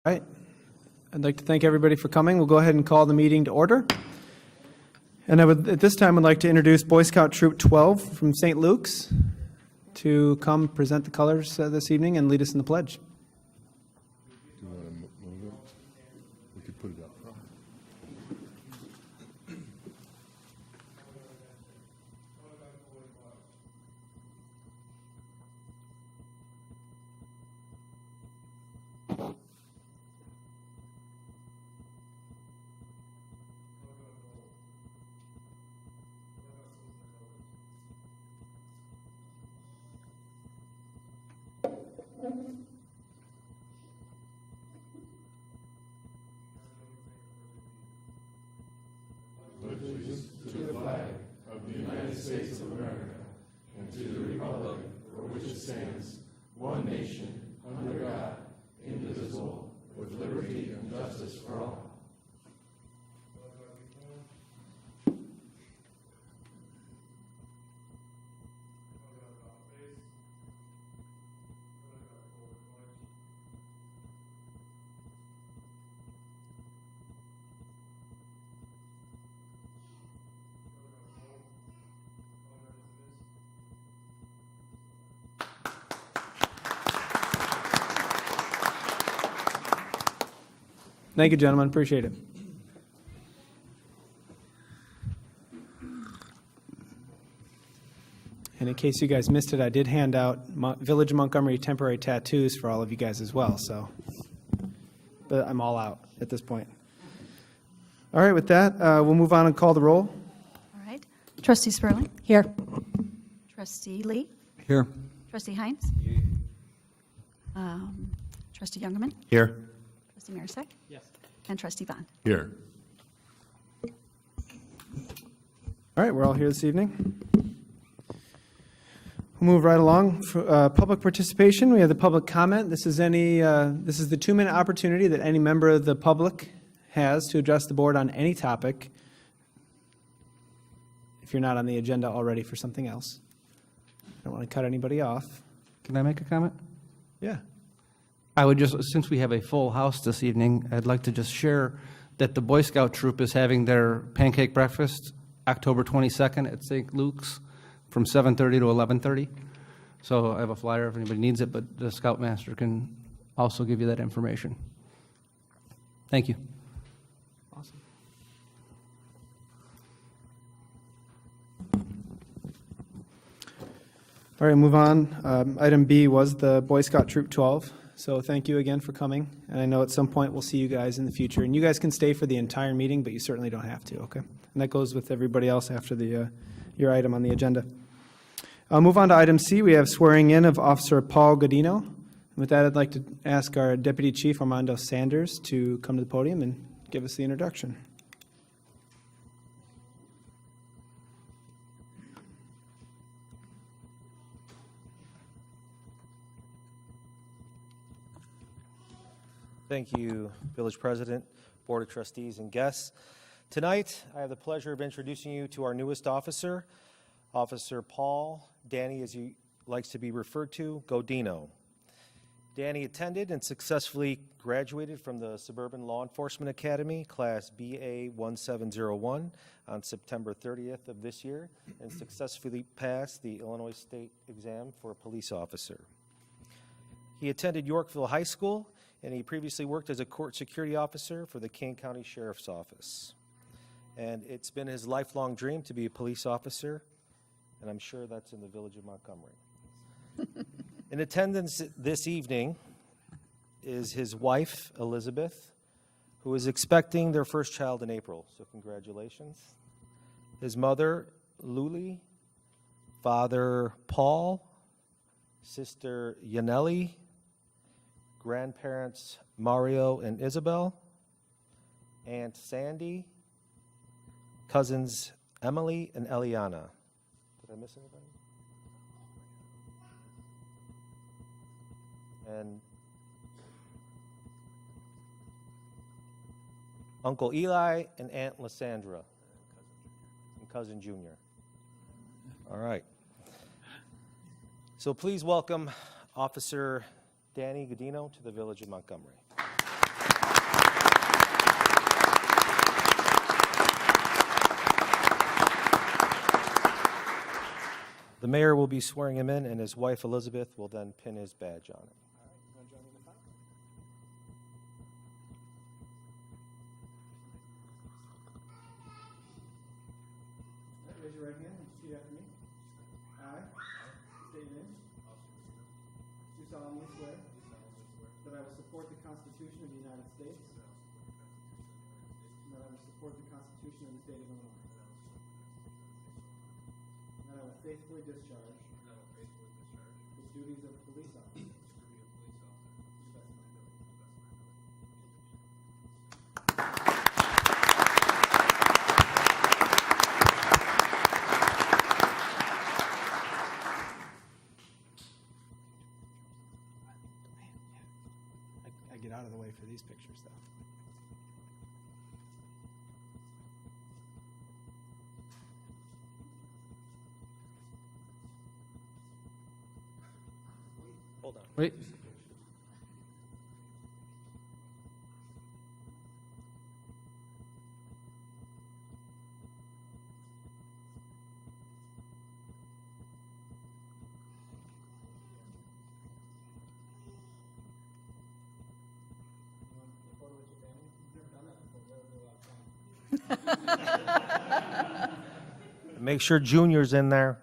All right. I'd like to thank everybody for coming. We'll go ahead and call the meeting to order. And at this time, I'd like to introduce Boy Scout Troop 12 from St. Luke's to come present the colors this evening and lead us in the pledge. Do you want to move it? We could put it up. Thank you, gentlemen. Appreciate it. And in case you guys missed it, I did hand out Village of Montgomery temporary tattoos for all of you guys as well. But I'm all out at this point. All right, with that, we'll move on and call the roll. All right. Trustee Sperling? Here. Trustee Lee? Here. Trustee Hines? Trustee Youngerman? Here. Trustee Marisak? Yes. And Trustee Vaughn? Here. All right, we're all here this evening. We'll move right along. For public participation, we have the public comment. This is the 2-minute opportunity that any member of the public has to address the board on any topic if you're not on the agenda already for something else. I don't want to cut anybody off. Can I make a comment? Yeah. I would just, since we have a full house this evening, I'd like to just share that the Boy Scout troop is having their pancake breakfast October 22nd at St. Luke's from 7:30 to 11:30. So I have a flyer if anybody needs it, but the Scoutmaster can also give you that information. Thank you. Awesome. All right, move on. Item B was the Boy Scout Troop 12. So thank you again for coming. And I know at some point we'll see you guys in the future. And you guys can stay for the entire meeting, but you certainly don't have to, okay? And that goes with everybody else after your item on the agenda. I'll move on to item C. We have swearing in of Officer Paul Godino. And with that, I'd like to ask our Deputy Chief Armando Sanders to come to the podium and give us the introduction. Thank you, Village President, Board of Trustees, and guests. Tonight, I have the pleasure of introducing you to our newest officer, Officer Paul, Danny, as he likes to be referred to, Godino. Danny attended and successfully graduated from the Suburban Law Enforcement Academy, Class BA 1701, on September 30th of this year, and successfully passed the Illinois State exam for a police officer. He attended Yorkville High School, and he previously worked as a court security officer for the Kane County Sheriff's Office. And it's been his lifelong dream to be a police officer, and I'm sure that's in the Village of Montgomery. In attendance this evening is his wife, Elizabeth, who is expecting their first child in April, so congratulations. His mother, Luli, father, Paul, sister, Yaneli, grandparents Mario and Isabel, Aunt Sandy, cousins Emily and Eliana. Did I miss anybody? And Uncle Eli and Aunt Lysandra, and cousin Junior. All right. So please welcome Officer Danny Godino to the Village of Montgomery. mayor will be swearing him in, and his wife Elizabeth will then pin his badge on it. Raise your right hand and repeat after me. I state your name. Do solemnly swear that I will support the Constitution of the United States and that I will support the Constitution of the State of Illinois. And that I will faithfully discharge the duties of police officer. To the best of my ability. I get out of the way for these pictures, though. Hold on. Wait. Make sure Junior's in there.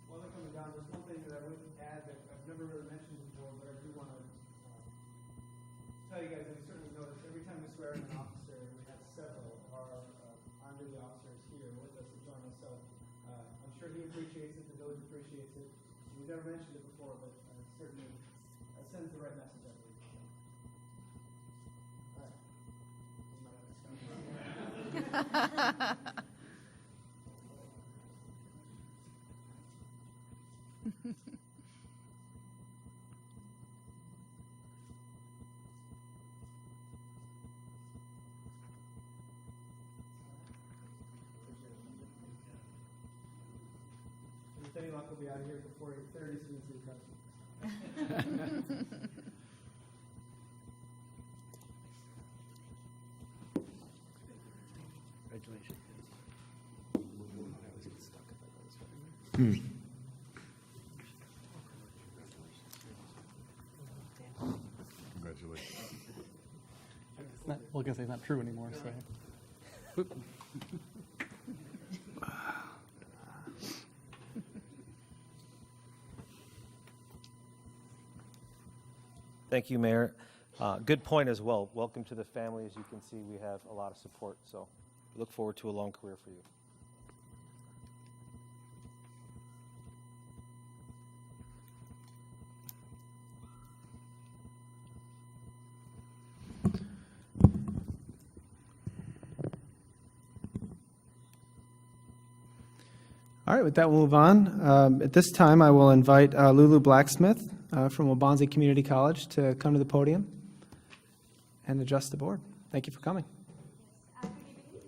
While they're coming down, there's one thing that I would add that I've never really mentioned before, but I do want to tell you guys, I've certainly noticed every time we swear in an officer, we have several of our honorary officers here with us to join us. So I'm sure he appreciates it, the village appreciates it. We've never mentioned it before, but certainly sends the right message, I believe. All right. If any luck, we'll be out of here before 8:30, so we can see the president. Congratulations. Congratulations. Well, I guess it's not true anymore, so. Thank you, Mayor. Good point as well. Welcome to the family. As you can see, we have a lot of support, so we look forward to a long career for you. All right, with that, we'll move on. At this time, I will invite Lulu Blacksmith from Waubonsie Community College to come to the podium and address the board. Thank you for coming. Good evening.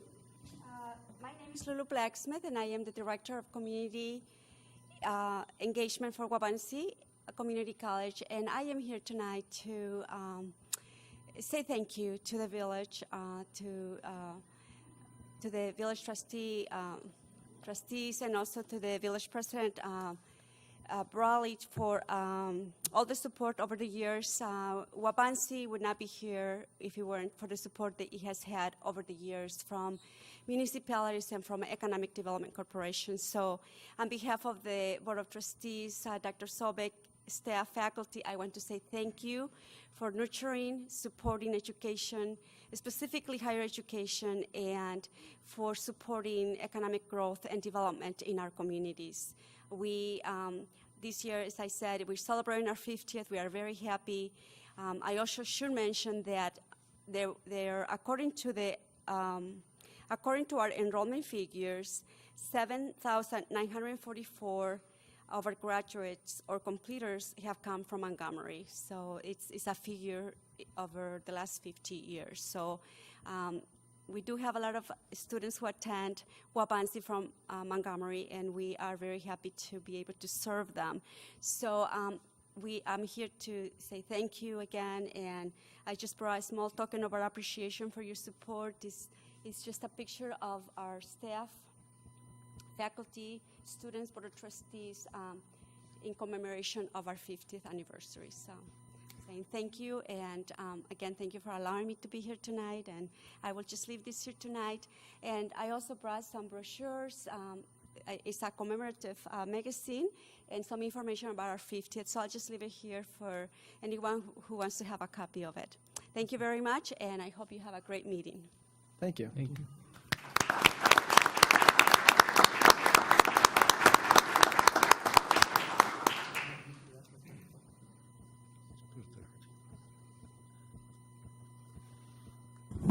My name is Lulu Blacksmith, and I am the Director of Community Engagement for Waubonsie Community College. And I am here tonight to say thank you to the village, to the village trustees, and also to the village president, Brawley, for all the support over the years. Waubonsie would not be here if it weren't for the support that it has had over the years from municipalities and from Economic Development Corporation. So on behalf of the Board of Trustees, Dr. Sobek, staff, faculty, I want to say thank you for nurturing, supporting education, specifically higher education, and for supporting economic growth and development in our communities. We, this year, as I said, we're celebrating our 50th. We are very happy. I also should mention that according to our enrollment figures, 7,944 of our graduates or completers have come from Montgomery. So it's a figure over the last 50 years. So we do have a lot of students who attend Wabansi from Montgomery, and we are very happy to be able to serve them. So I'm here to say thank you again, and I just brought a small token of our appreciation for your support. It's just a picture of our staff, faculty, students, board of trustees, in commemoration of our 50th anniversary. So saying thank you, and again, thank you for allowing me to be here tonight, and I will just leave this here tonight. And I also brought some brochures. It's a commemorative magazine and some information about our 50th, so I'll just leave it here for anyone who wants to have a copy of it. Thank you very much, and I hope you have a great meeting. Thank you. Thank you.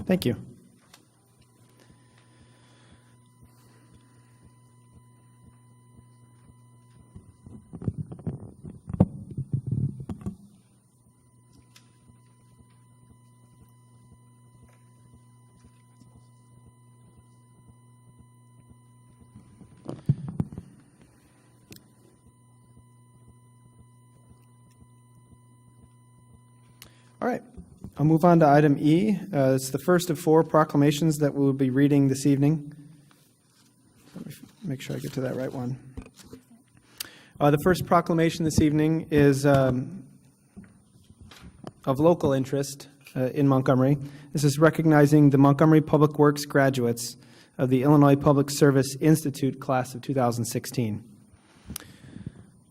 Thank you. All right, I'll move on to item E. It's the first of 4 proclamations that we'll be reading this evening. Let me make sure I get to that right one. The first proclamation this evening is of local interest in Montgomery. This is recognizing the Montgomery Public Works graduates of the Illinois Public Service Institute class of 2016.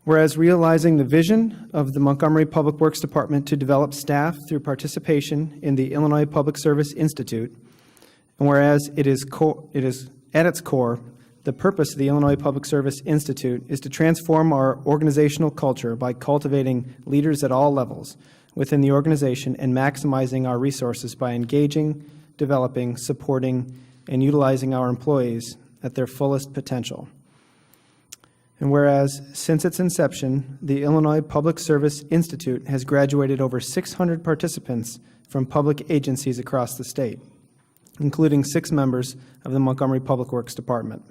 Whereas realizing the vision of the Montgomery Public Works Department to develop staff through participation in the Illinois Public Service Institute, and whereas it is at its core, the purpose of the Illinois Public Service Institute is to transform our organizational culture by cultivating leaders at all levels within the organization and maximizing our resources by engaging, developing, supporting, and utilizing our employees at their fullest potential. And whereas, since its inception, the Illinois Public Service Institute has graduated over 600 participants from public agencies across the state, including 6 members of the Montgomery Public Works Department.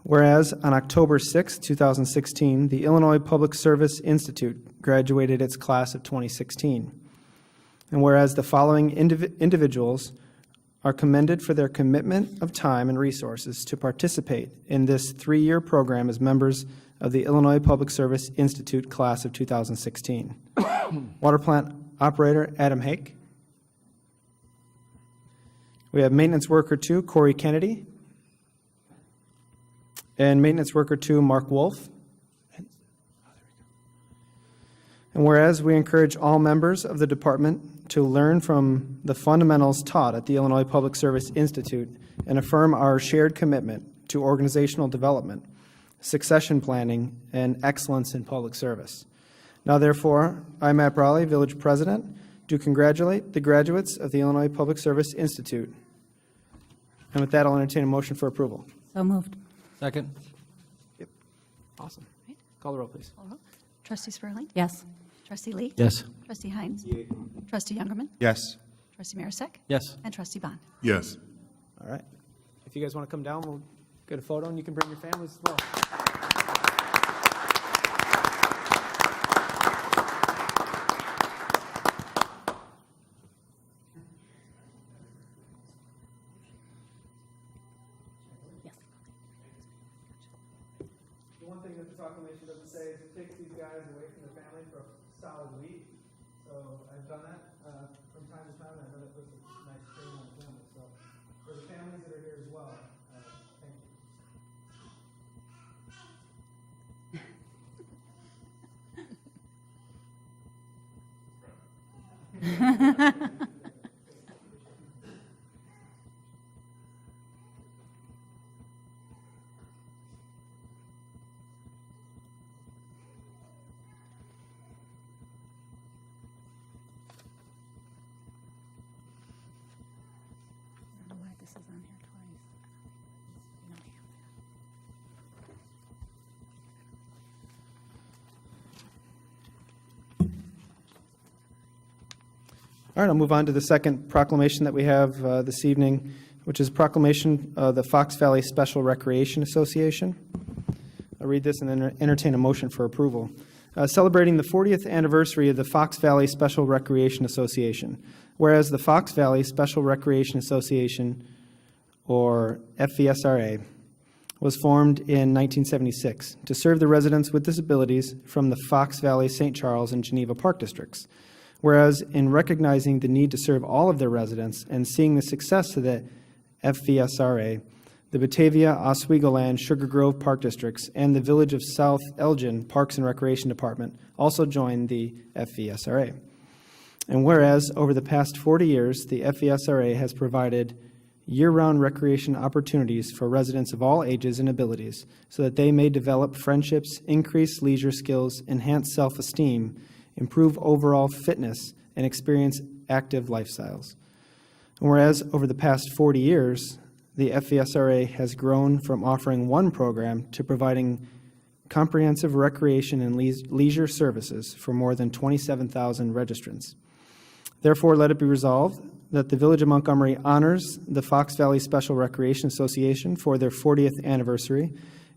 Whereas, on October 6, 2016, the Illinois Public Service Institute graduated its class of 2016. And whereas the following individuals are commended for their commitment of time and resources to participate in this 3-year program as members of the Illinois Public Service Institute class of 2016. Water plant operator Adam Hake. We have maintenance worker 2, Corey Kennedy. And maintenance worker 2, Mark Wolf. And whereas we encourage all members of the department to learn from the fundamentals taught at the Illinois Public Service Institute and affirm our shared commitment to organizational development, succession planning, and excellence in public service. Now, therefore, I, Matt Brawley, Village President, do congratulate the graduates of the Illinois Public Service Institute. And with that, I'll entertain a motion for approval. So moved. Second? Yep. Awesome. Call the roll, please. Trustee Spurling? Yes. Trustee Lee? Yes. Trustee Hines? Trustee Youngerman? Yes. Trustee Marisak? Yes. And Trustee Bond. Yes. All right. If you guys want to come down, we'll get a photo, and you can bring your families as well. Yes. The one thing that the proclamation doesn't say is it takes these guys away from their family for a solid week. So I've done that from time to time, and I know that puts a nice strain on the family. So for the families that are here as well, thank you. I don't know why this is on here twice. You don't have that. All right, I'll move on to the second proclamation that we have this evening, which is proclamation of the Fox Valley Special Recreation Association. I'll read this and then entertain a motion for approval. Celebrating the 40th anniversary of the Fox Valley Special Recreation Association. Whereas the Fox Valley Special Recreation Association, or FVSRA, was formed in 1976 to serve the residents with disabilities from the Fox Valley, St. Charles, and Geneva Park districts. Whereas in recognizing the need to serve all of their residents and seeing the success of the FVSRA, the Batavia, Oswegoland, Sugar Grove Park Districts, and the Village of South Elgin Parks and Recreation Department also joined the FVSRA. And whereas over the past 40 years, the FVSRA has provided year-round recreation opportunities for residents of all ages and abilities so that they may develop friendships, increase leisure skills, enhance self-esteem, improve overall fitness, and experience active lifestyles. And whereas over the past 40 years, the FVSRA has grown from offering one program to providing comprehensive recreation and leisure services for more than 27,000 registrants. Therefore, let it be resolved that the Village of Montgomery honors the Fox Valley Special Recreation Association for their 40th anniversary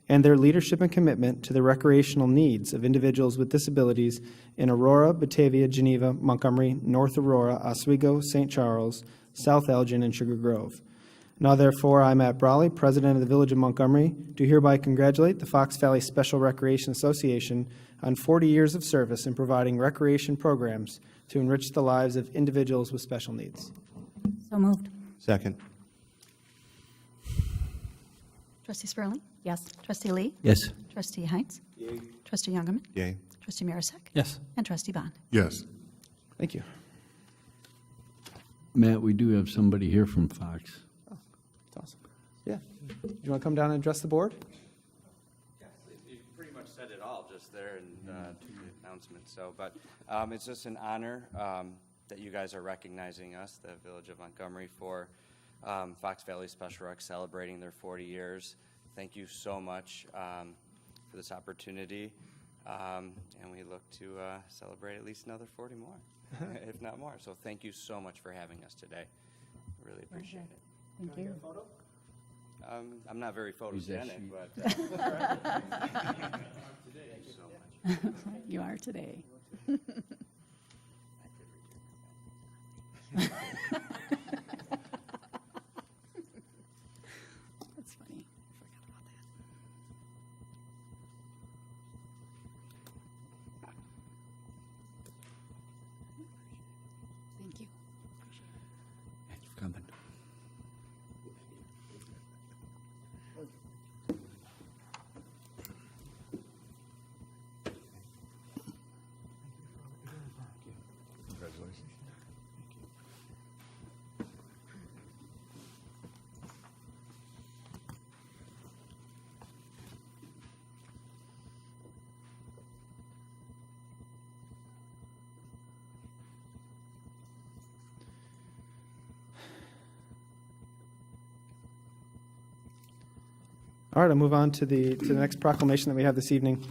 and their leadership and commitment to the recreational needs of individuals with disabilities in Aurora, Batavia, Geneva, Montgomery, North Aurora, Oswego, St. Charles, South Elgin, and Sugar Grove. Now therefore, I, Matt Brawley, President of the Village of Montgomery, do hereby congratulate the Fox Valley Special Recreation Association on 40 years of service in providing recreation programs to enrich the lives of individuals with special needs. So moved. Second. Trustee Spurling? Yes. Trustee Lee? Yes. Trustee Heinz? Trustee Youngerman? Yay. Trustee Marisak? Yes. And Trustee Bond. Yes. Thank you. Matt, we do have somebody here from Fox. That's awesome. Yeah. Do you want to come down and address the board? Yes, you pretty much said it all just there in to the announcement. So, but it's just an honor that you guys are recognizing us, the Village of Montgomery, for Fox Valley Special Rec celebrating their 40 years. Thank you so much for this opportunity, and we look to celebrate at least another 40 more, if not more. So thank you so much for having us today. Really appreciate it. Thank you. I'm not very photogenic, but thank you so much. You are today. That's funny. I forgot about that. Thank you. Thanks for coming. Congratulations. All right, I'll move on to the next proclamation that we have this evening,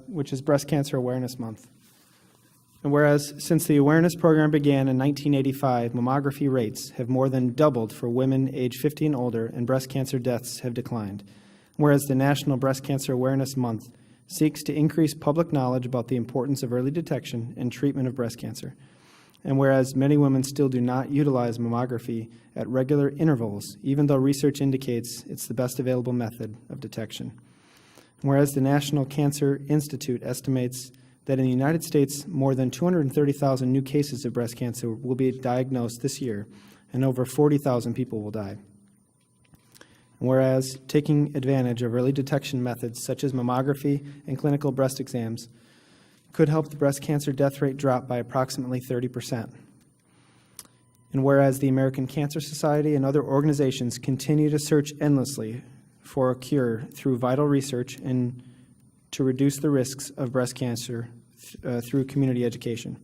which is Breast Cancer Awareness Month. And whereas since the awareness program began in 1985, mammography rates have more than doubled for women age 50 and older, and breast cancer deaths have declined. Whereas the National Breast Cancer Awareness Month seeks to increase public knowledge about the importance of early detection and treatment of breast cancer. And whereas many women still do not utilize mammography at regular intervals, even though research indicates it's the best available method of detection. Whereas the National Cancer Institute estimates that in the United States, more than 230,000 new cases of breast cancer will be diagnosed this year, and over 40,000 people will die. Whereas taking advantage of early detection methods such as mammography and clinical breast exams could help the breast cancer death rate drop by approximately 30%. And whereas the American Cancer Society and other organizations continue to search endlessly for a cure through vital research and to reduce the risks of breast cancer through community education.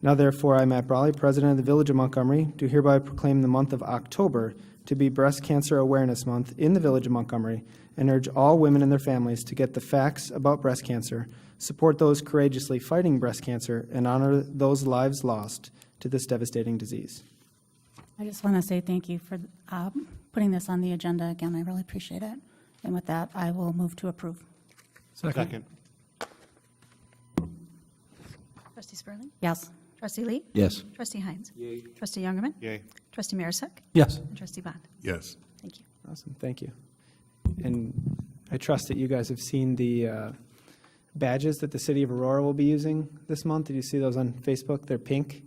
Now therefore, I, Matt Brawley, President of the Village of Montgomery, do hereby proclaim the month of October to be Breast Cancer Awareness Month in the Village of Montgomery, and urge all women and their families to get the facts about breast cancer, support those courageously fighting breast cancer, and honor those lives lost to this devastating disease. I just want to say thank you for putting this on the agenda again. I really appreciate it. And with that, I will move to approve. Second. Trustee Spurling? Yes. Trustee Lee? Yes. Trustee Heinz? Trustee Youngerman? Yay. Trustee Marisak? Yes. And Trustee Bond? Yes. Thank you. Awesome, thank you. And I trust that you guys have seen the badges that the city of Aurora will be using this month. Did you see those on Facebook? They're pink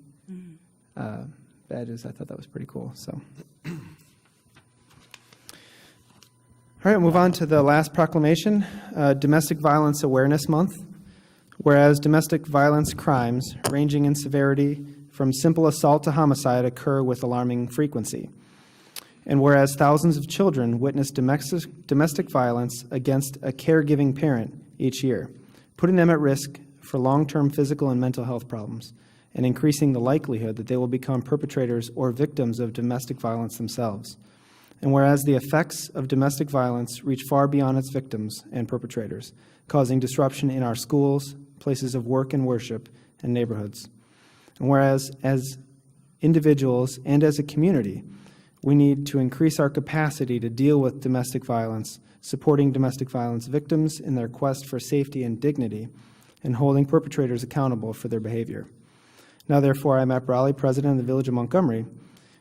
badges. I thought that was pretty cool, so. All right, we'll move on to the last proclamation, Domestic Violence Awareness Month. Whereas domestic violence crimes, ranging in severity from simple assault to homicide, occur with alarming frequency. And whereas thousands of children witness domestic violence against a caregiving parent each year, putting them at risk for long-term physical and mental health problems, and increasing the likelihood that they will become perpetrators or victims of domestic violence themselves. And whereas the effects of domestic violence reach far beyond its victims and perpetrators, causing disruption in our schools, places of work and worship, and neighborhoods. And whereas as individuals and as a community, we need to increase our capacity to deal with domestic violence, supporting domestic violence victims in their quest for safety and dignity, and holding perpetrators accountable for their behavior. Now, therefore, I, Matt Brawley, President of the Village of Montgomery,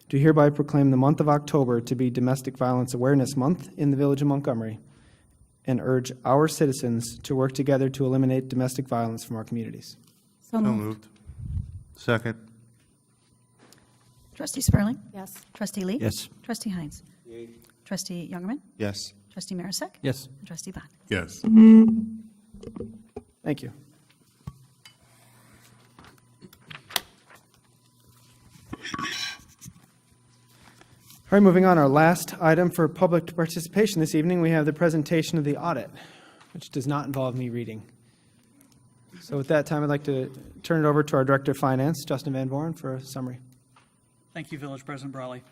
do hereby proclaim the month of October to be Domestic Violence Awareness Month in the Village of Montgomery, and urge our citizens to work together to eliminate domestic violence from our communities. So moved. Second. Trustee Spurling? Yes. Trustee Lee? Yes. Trustee Heinz? Trustee Youngerman? Yes. Trustee Marisak? Yes. And Trustee Bond? Yes. Thank you. All right, moving on, our last item for public participation this evening, we have the presentation of the audit, which does not involve me reading. So with that time, I'd like to turn it over to our Director of Finance, Justin Van Voren, for a summary. Thank you, Village President Brawley.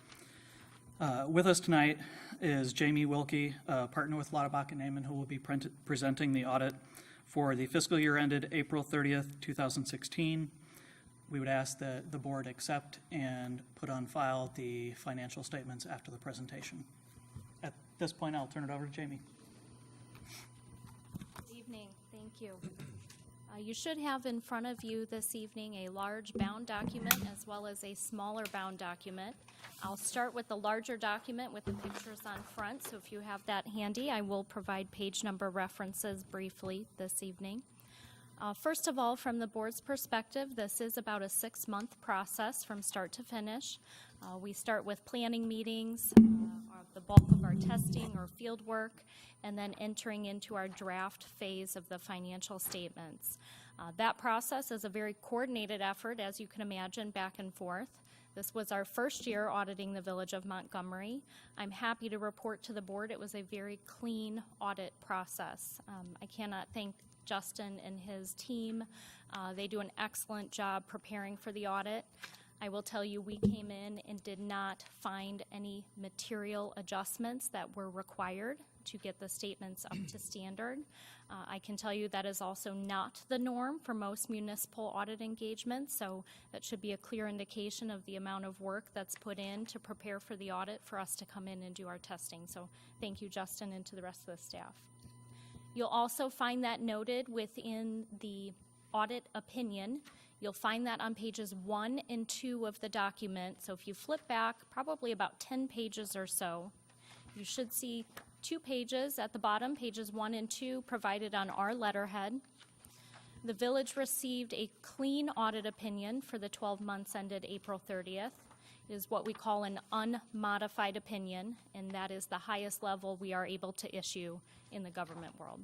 With us tonight is Jamie Wilkie, partner with Lauterbach and Naaman, who will be presenting the audit for the fiscal year ended April 30th, 2016. We would ask that the board accept and put on file the financial statements after the presentation. At this point, I'll turn it over to Jamie. Good evening. Thank you. You should have in front of you this evening a large bound document as well as a smaller bound document. I'll start with the larger document with the pictures on front, so if you have that handy, I will provide page number references briefly this evening. First of all, from the board's perspective, this is about a 6-month process from start to finish. We start with planning meetings, the bulk of our testing or field work, and then entering into our draft phase of the financial statements. That process is a very coordinated effort, as you can imagine, back and forth. This was our first year auditing the Village of Montgomery. I'm happy to report to the board it was a very clean audit process. I cannot thank Justin and his team. They do an excellent job preparing for the audit. I will tell you, we came in and did not find any material adjustments that were required to get the statements up to standard. I can tell you that is also not the norm for most municipal audit engagements, so that should be a clear indication of the amount of work that's put in to prepare for the audit for us to come in and do our testing. So thank you, Justin, and to the rest of the staff. You'll also find that noted within the audit opinion. You'll find that on pages 1 and 2 of the document. So if you flip back probably about 10 pages or so, you should see 2 pages at the bottom, pages 1 and 2, provided on our letterhead. The village received a clean audit opinion for the 12 months ended April 30th. It is what we call an unmodified opinion, and that is the highest level we are able to issue in the government world.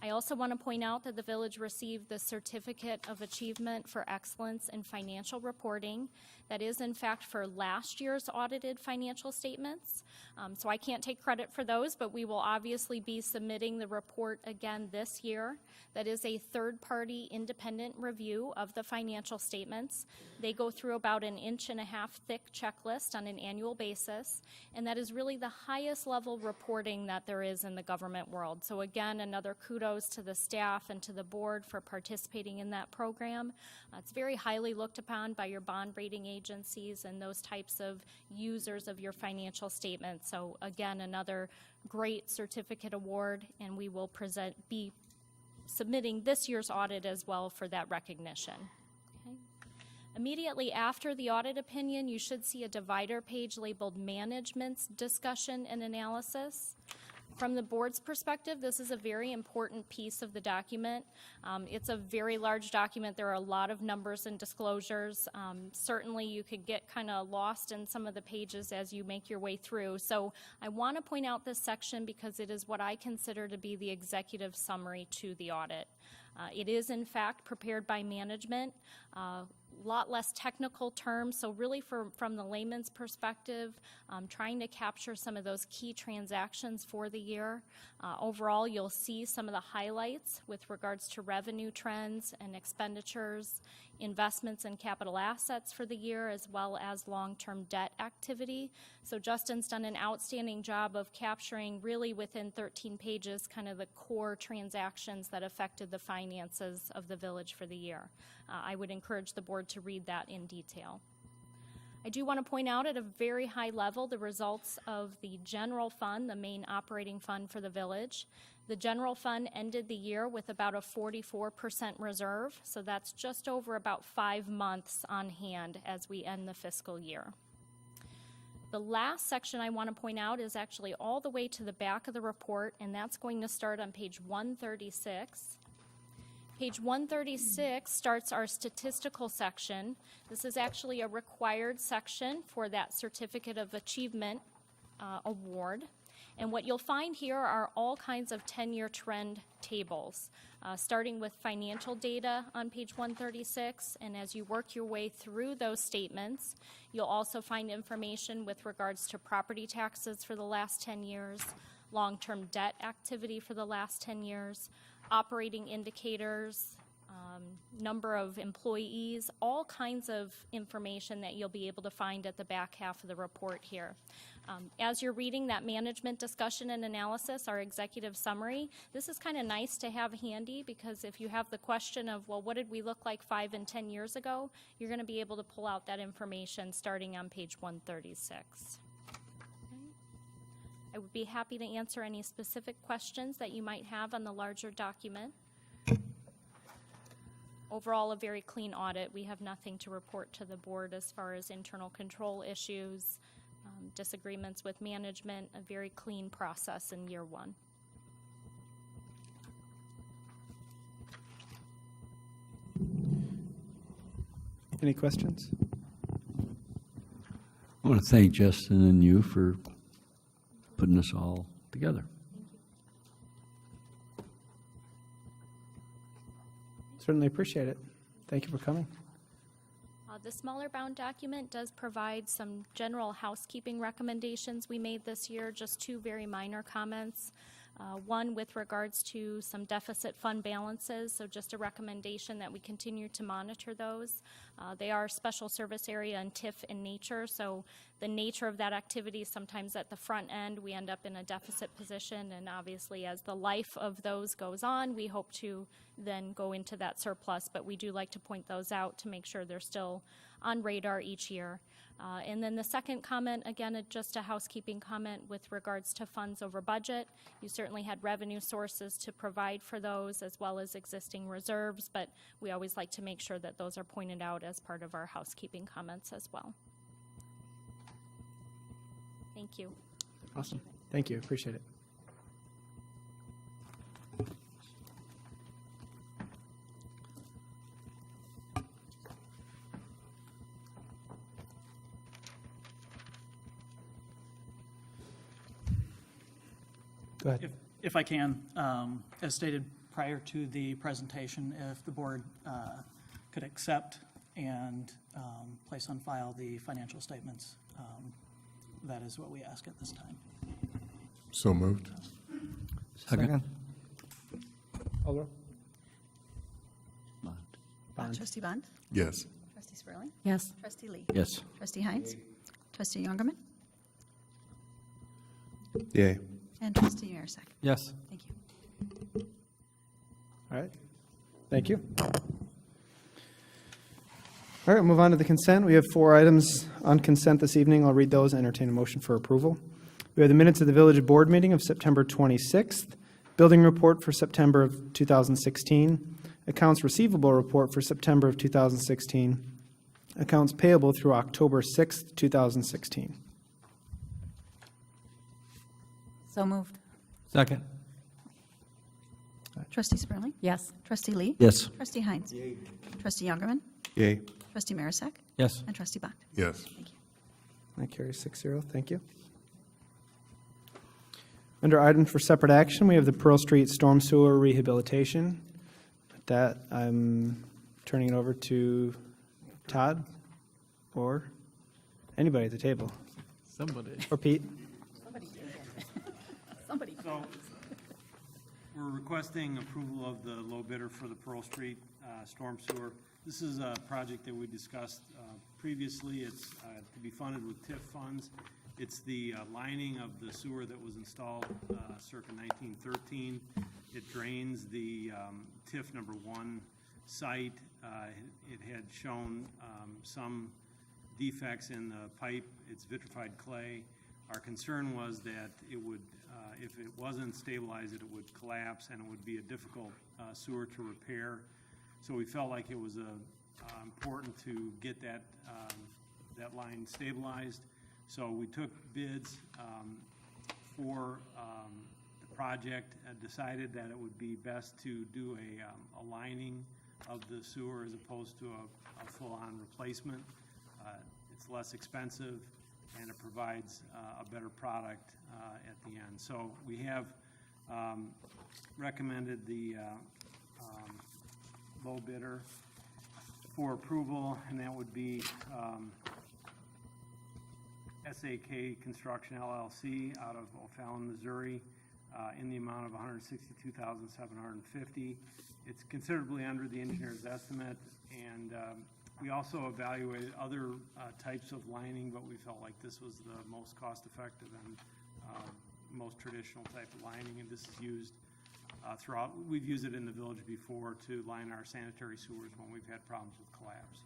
I also want to point out that the village received the Certificate of Achievement for Excellence in Financial Reporting. That is, in fact, for last year's audited financial statements. So I can't take credit for those, but we will obviously be submitting the report again this year. That is a third-party independent review of the financial statements. They go through about 1.5 inch thick checklist on an annual basis, and that is really the highest level reporting that there is in the government world. So again, another kudos kudos to the staff and to the board for participating in that program. It's very highly looked upon by your bond rating agencies and those types of users of your financial statements. So again, another great certificate award, and we will be submitting this year's audit as well for that recognition. Okay. Immediately after the audit opinion, you should see a divider page labeled Management's Discussion and Analysis. From the board's perspective, this is a very important piece of the document. It's a very large document. There are a lot of numbers and disclosures. Certainly, you could get kind of lost in some of the pages as you make your way through. So I want to point out this section because it is what I consider to be the executive summary to the audit. It is, in fact, prepared by management. Lot less technical terms, so really from the layman's perspective, trying to capture some of those key transactions for the year. Overall, you'll see some of the highlights with regards to revenue trends and expenditures, investments in capital assets for the year, as well as long-term debt activity. So Justin's done an outstanding job of capturing really within 13 pages kind of the core transactions that affected the finances of the village for the year. I would encourage the board to read that in detail. I do want to point out at a very high level the results of the general fund, the main operating fund for the village. The general fund ended the year with about a 44% reserve, so that's just over about 5 months on hand as we end the fiscal year. The last section I want to point out is actually all the way to the back of the report, and that's going to start on page 136. Page 136 starts our statistical section. This is actually a required section for that Certificate of Achievement award. And what you'll find here are all kinds of 10-year trend tables, starting with financial data on page 136. And as you work your way through those statements, you'll also find information with regards to property taxes for the last 10 years, long-term debt activity for the last 10 years, operating indicators, number of employees, all kinds of information that you'll be able to find at the back half of the report here. As you're reading that management discussion and analysis, our executive summary, this is kind of nice to have handy because if you have the question of, well, what did we look like 5 and 10 years ago, you're going to be able to pull out that information starting on page 136. I would be happy to answer any specific questions that you might have on the larger document. Overall, a very clean audit. We have nothing to report to the board as far as internal control issues, disagreements with management, a very clean process in year one. Any questions? I want to thank Justin and you for putting this all together. Certainly appreciate it. Thank you for coming. The smaller bound document does provide some general housekeeping recommendations we made this year, just 2 very minor comments. One with regards to some deficit fund balances, so just a recommendation that we continue to monitor those. They are special service area and TIF in nature, so the nature of that activity, sometimes at the front end, we end up in a deficit position, and obviously as the life of those goes on, we hope to then go into that surplus, but we do like to point those out to make sure they're still on radar each year. And then the second comment, again, just a housekeeping comment with regards to funds over budget. You certainly had revenue sources to provide for those as well as existing reserves, but we always like to make sure that those are pointed out as part of our housekeeping comments as well. Thank you. Awesome. Thank you. Appreciate it. Go ahead. If I can, as stated prior to the presentation, if the board could accept and place on file the financial statements, that is what we ask at this time. So moved. Second. Call roll. Bond. Trustee Bond? Yes. Trustee Spurling? Yes. Trustee Lee? Yes. Trustee Hines? Trustee Youngerman? Yay. And Trustee Marisak? Yes. Thank you. All right. Thank you. All right, move on to the consent. We have 4 items on consent this evening. I'll read those and entertain a motion for approval. We have the minutes of the village board meeting of September 26th, building report for September of 2016, accounts receivable report for September of 2016, accounts payable through October 6th, 2016. So moved. Second. Trustee Spurling. Yes. Trustee Lee. Yes. Trustee Heinz. Trustee Youngerman. Yay. Trustee Marisak. Yes. And Trustee Bach. Yes. Thank you. That carries 6-0. Thank you. Under items for separate action, we have the Pearl Street Storm Sewer Rehabilitation. With that, I'm turning it over to Todd or anybody at the table, Somebody. or Pete. Somebody. So, we're requesting approval of the low bidder for the Pearl Street storm sewer. This is a project that we discussed previously. It's to be funded with TIF funds. It's the lining of the sewer that was installed circa 1913. It drains the TIF number 1 site. It had shown some defects in the pipe. It's vitrified clay. Our concern was that it would, if it wasn't stabilized, it would collapse and it would be a difficult sewer to repair. So we felt like it was important to get that line stabilized. So we took bids for the project and decided that it would be best to do a lining of the sewer as opposed to a full-on replacement. It's less expensive and it provides a better product at the end. So we have recommended the low bidder for approval, and that would be SAK Construction LLC out of O'Fallon, Missouri, in the amount of $162,750. It's considerably under the engineer's estimate, and we also evaluated other types of lining, but we felt like this was the most cost-effective and most traditional type of lining, and this is used throughout. We've used it in the village before to line our sanitary sewers when we've had problems with collapse.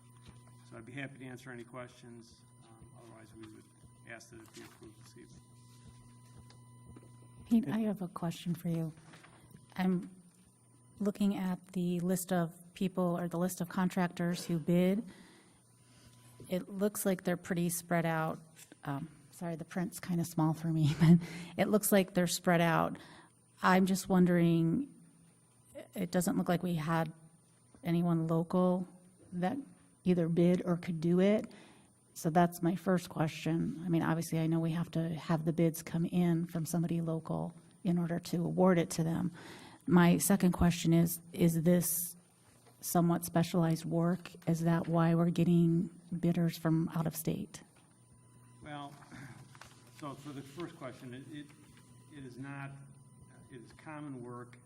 So I'd be happy to answer any questions. Otherwise, we would ask that it be approved this evening. Pete, I have a question for you. I'm looking at the list of people or the list of contractors who bid. It looks like they're pretty spread out. Sorry, the print's kind of small for me, but it looks like they're spread out. I'm just wondering, it doesn't look like we had anyone local that either bid or could do it. So that's my first question. I mean, obviously, I know we have to have the bids come in from somebody local in order to award it to them. My second question is this somewhat specialized work? Is that why we're getting bidders from out of state? Well, so for the first question, it is not, it is common work.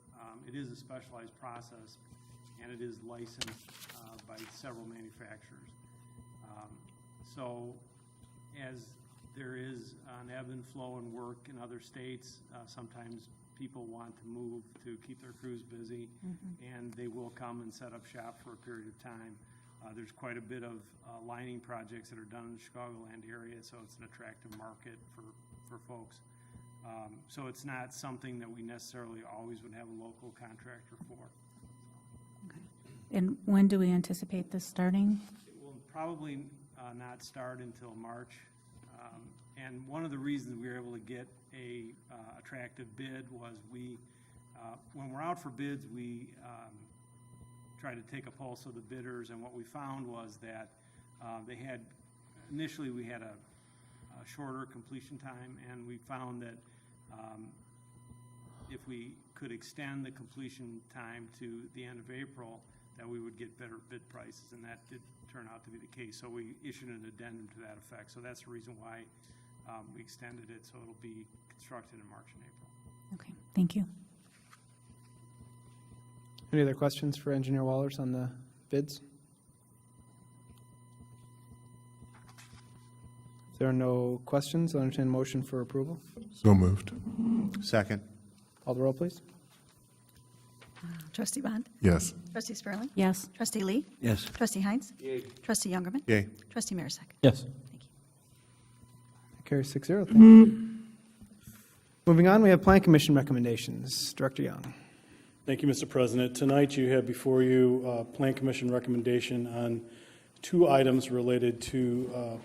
It is a specialized process, and it is licensed by several manufacturers. So as there is an ebb and flow in work in other states, sometimes people want to move to keep their crews busy, and they will come and set up shop for a period of time. There's quite a bit of lining projects that are done in the Chicagoland area, so it's an attractive market for folks. So it's not something that we necessarily always would have a local contractor for. And when do we anticipate this starting? It will probably not start until March. And one of the reasons we were able to get a attractive bid was when we're out for bids, we try to take a pulse of the bidders, and what we found was that initially we had a shorter completion time, and we found that if we could extend the completion time to the end of April, that we would get better bid prices, and that did turn out to be the case. So we issued an addendum to that effect. So that's the reason why we extended it, so it'll be constructed in March and April. Okay, thank you. Any other questions for Engineer Wallers on the bids? If there are no questions, I'll entertain a motion for approval. So moved. Second. Call the roll, please. Trustee Bond? Yes. Trustee Spurling? Yes. Trustee Lee? Yes. Trustee Heinz? Trustee Youngerman? Yay. Trustee Marisak? Yes. Thank you. Carries 6-0. Thank you. Moving on, we have Plan Commission recommendations. Director Young. Thank you, Mr. President. Tonight, you have before you Plan Commission recommendation on 2 items related to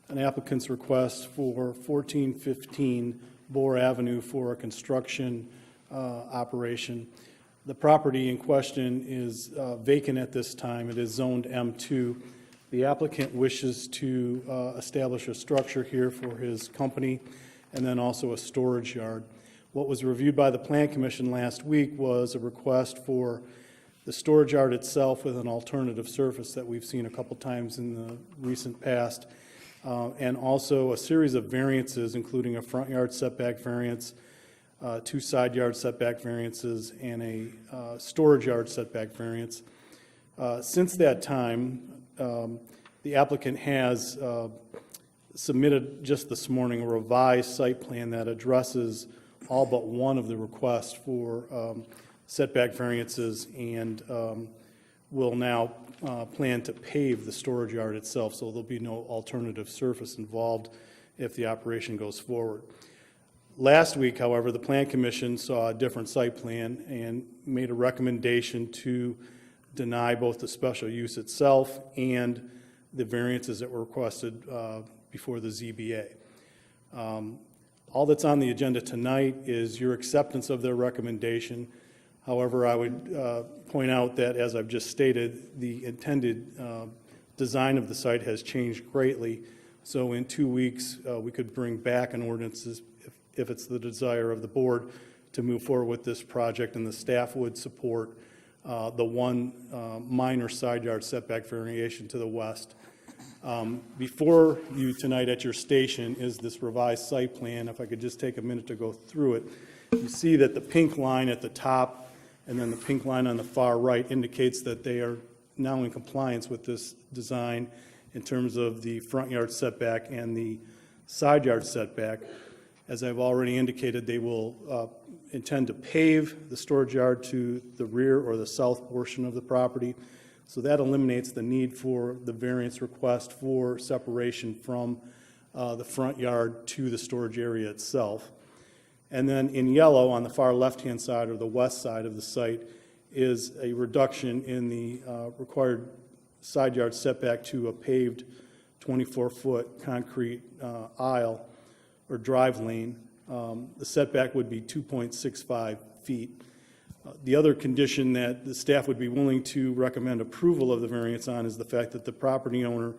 an applicant's request for 1415 Boer Avenue for a construction operation. The property in question is vacant at this time. It is zoned M2. The applicant wishes to establish a structure here for his company and then also a storage yard. What was reviewed by the Plan Commission last week was a request for the storage yard itself with an alternative surface that we've seen a couple times in the recent past, and also a series of variances, including a front yard setback variance, 2 side yard setback variances, and a storage yard setback variance. Since that time, the applicant has submitted just this morning a revised site plan that addresses all but one of the requests for setback variances and will now plan to pave the storage yard itself, so there'll be no alternative surface involved if the operation goes forward. Last week, however, the Plan Commission saw a different site plan and made a recommendation to deny both the special use itself and the variances that were requested before the ZBA. All that's on the agenda tonight is your acceptance of their recommendation. However, I would point out that, as I've just stated, the intended design of the site has changed greatly. So in 2 weeks, we could bring back an ordinance if it's the desire of the board to move forward with this project, and the staff would support the one minor side yard setback variation to the west. Before you tonight at your station is this revised site plan. If I could just take a minute to go through it. You see that the pink line at the top and then the pink line on the far right indicates that they are now in compliance with this design in terms of the front yard setback and the side yard setback. As I've already indicated, they will intend to pave the storage yard to the rear or the south portion of the property. So that eliminates the need for the variance request for separation from the front yard to the storage area itself. And then in yellow on the far left-hand side or the west side of the site is a reduction in the required side yard setback to a paved 24-foot concrete aisle or drive lane. The setback would be 2.65 feet. The other condition that the staff would be willing to recommend approval of the variance on is the fact that the property owner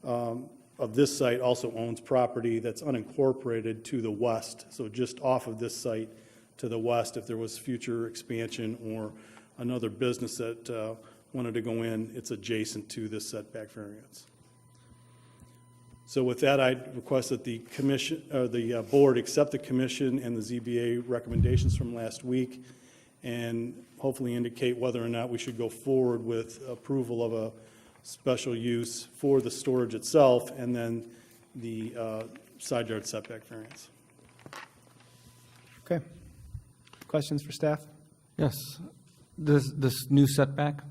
of this site also owns property that's unincorporated to the west, so just off of this site to the west. If there was future expansion or another business that wanted to go in, it's adjacent to this setback variance. So with that, I request that the commission, or the board accept the commission and the ZBA recommendations from last week and hopefully indicate whether or not we should go forward with approval of a special use for the storage itself and then the side yard setback variance. Okay. Questions for staff? Yes. This new setback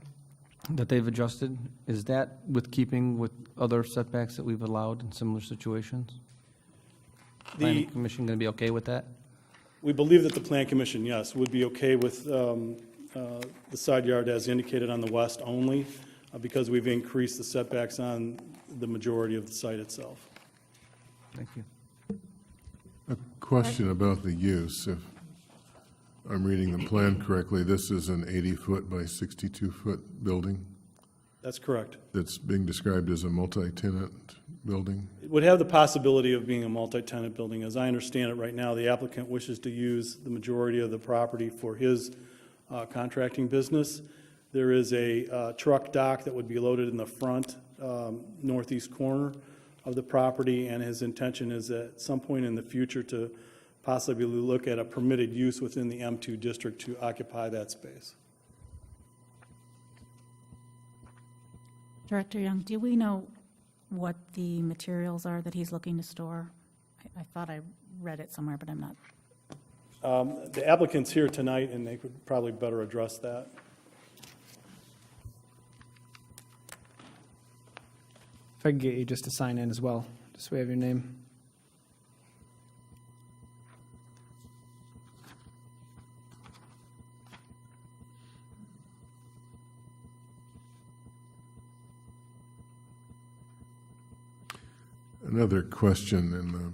that they've adjusted, is that with keeping with other setbacks that we've allowed in similar situations? Planning Commission going to be okay with that? We believe that the Plan Commission, yes, would be okay with the side yard as indicated on the west only, because we've increased the setbacks on the majority of the site itself. Thank you. A question about the use. If I'm reading the plan correctly, this is an 80-foot by 62-foot building That's correct. that's being described as a multi-tenant building? It would have the possibility of being a multi-tenant building. As I understand it right now, the applicant wishes to use the majority of the property for his contracting business. There is a truck dock that would be loaded in the front northeast corner of the property, and his intention is at some point in the future to possibly look at a permitted use within the M2 district to occupy that space. Director Young, do we know what the materials are that he's looking to store? I thought I read it somewhere, but I'm not. The applicant's here tonight, and they could probably better address that. If I could get you just to sign in as well, just so we have your name. Another question in the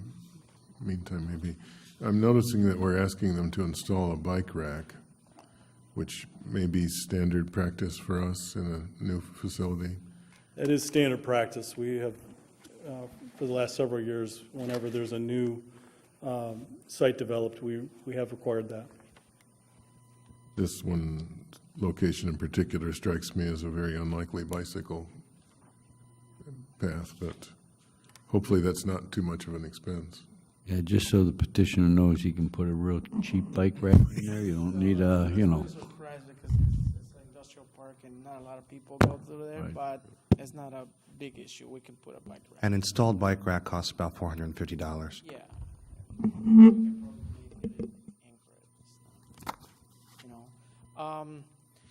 meantime, maybe. I'm noticing that we're asking them to install a bike rack, which may be standard practice for us in a new facility. That is standard practice. We have, for the last several years, whenever there's a new site developed, we have required that. This one location in particular strikes me as a very unlikely bicycle path, but hopefully that's not too much of an expense. Yeah, just so the petitioner knows he can put a real cheap bike rack in there. You don't need a, you know. I'm surprised because it's an industrial park and not a lot of people go through there, Right. but it's not a big issue. We can put a bike rack. An installed bike rack costs about $450. Yeah. We can probably anchor it. You know,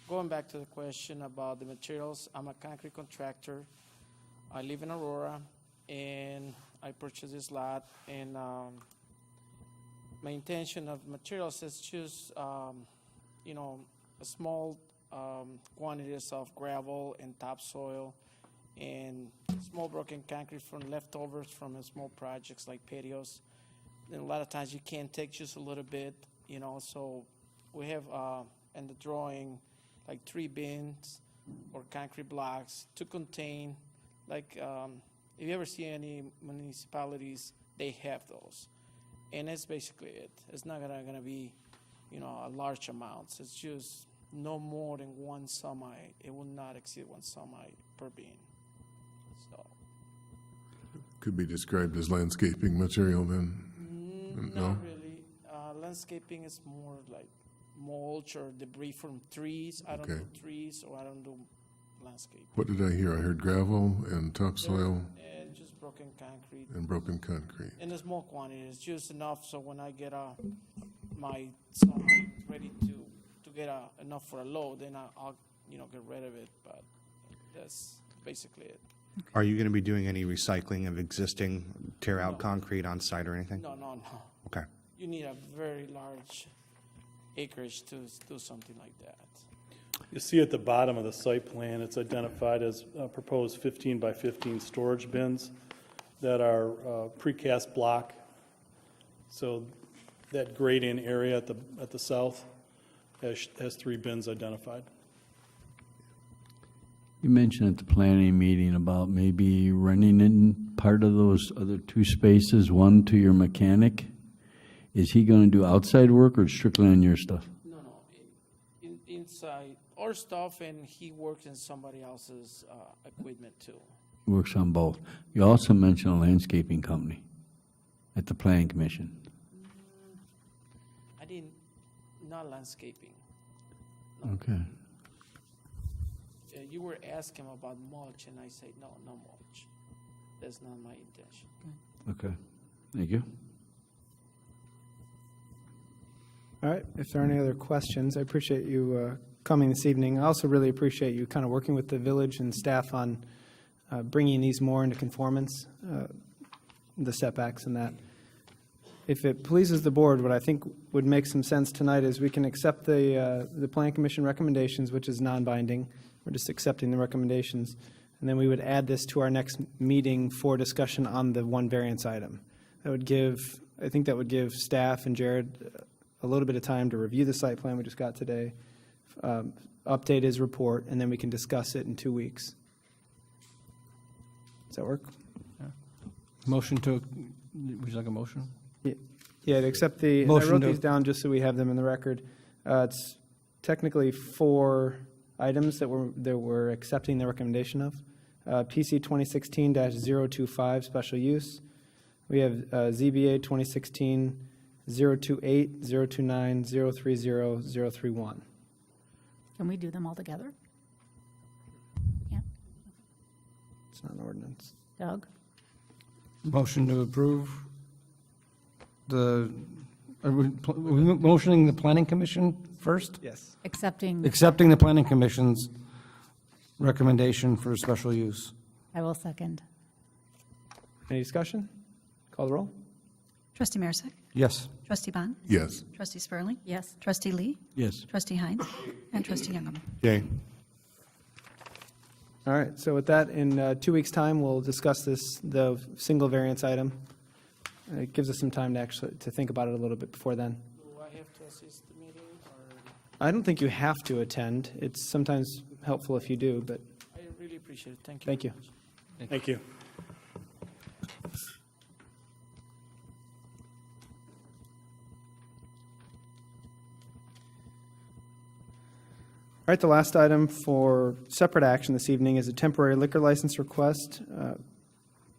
going back to the question about the materials, I'm a concrete contractor. I live in Aurora, and I purchased this lot, and my intention of materials is just, you know, a small quantities of gravel and topsoil and small broken concrete from leftovers from small projects like patios. And a lot of times you can't take just a little bit, you know, so we have in the drawing like 3 bins or concrete blocks to contain, like, if you ever see any municipalities, they have those. And that's basically it. It's not gonna be, you know, a large amounts. It's just no more than 1 semi. It will not exceed 1 semi per bin. So, Could be described as landscaping material then? No? not really. Landscaping is more like mulch or debris from trees. I don't Okay. do trees, or I don't do landscape. What did I hear? I heard gravel and topsoil And just broken concrete. and broken concrete. In a small quantity, it's just enough so when I get my semi ready to get enough for a load, then I'll you know get rid of it. But that's basically it. Are you going to be doing any recycling of existing tear-out concrete on site or anything? No. Okay. You need a very large acreage to do something like that. You see at the bottom of the site plan, it's identified as proposed 15 by 15 storage bins that are precast block. So that gradient area at the south has 3 bins identified. You mentioned at the planning meeting about maybe renting in part of those other 2 spaces, one to your mechanic. Is he going to do outside work or strictly on your stuff? No. Inside our stuff, and he works in somebody else's equipment too. Works on both. You also mentioned a landscaping company at the planning commission. I didn't, not landscaping. Okay. You were asking about mulch, and I said, no mulch. That's not my intention. Okay. Thank you. All right, if there are any other questions, I appreciate you coming this evening. I also really appreciate you kind of working with the village and staff on bringing these more into conformance, the setbacks and that. If it pleases the board, what I think would make some sense tonight is we can accept the Plan Commission recommendations, which is non-binding. We're just accepting the recommendations. And then we would add this to our next meeting for discussion on the one variance item. That would give, I think that would give staff and Jared a little bit of time to review the site plan we just got today, update his report, and then we can discuss it in 2 weeks. Does that work? Motion to, would you like a motion? Yeah, to accept the, and I Motion wrote to- these down just so we have them in the record. It's technically 4 items that we're accepting the recommendation of. PC 2016-025, special use. We have ZBA 2016-028, 029, 030, 031. Can we do them all together? Yeah. It's not an ordinance. Doug? Motion to approve the, are we motioning the planning commission first? Yes. Accepting, Accepting the planning commission's recommendation for special use. I will second. Any discussion? Call the roll. Trustee Marisak. Yes. Trustee Bond. Yes. Trustee Spurling. Yes. Trustee Lee. Yes. Trustee Heinz. And Trustee Youngerman. Yay. All right, so with that, in 2 weeks' time, we'll discuss the single variance item. It gives us some time to actually, to think about it a little bit before then. Do I have to assist the meeting, or I don't think you have to attend. It's sometimes helpful if you do, but I really appreciate it. Thank you. thank you. very much. Thank you. All right, the last item for separate action this evening is a temporary liquor license request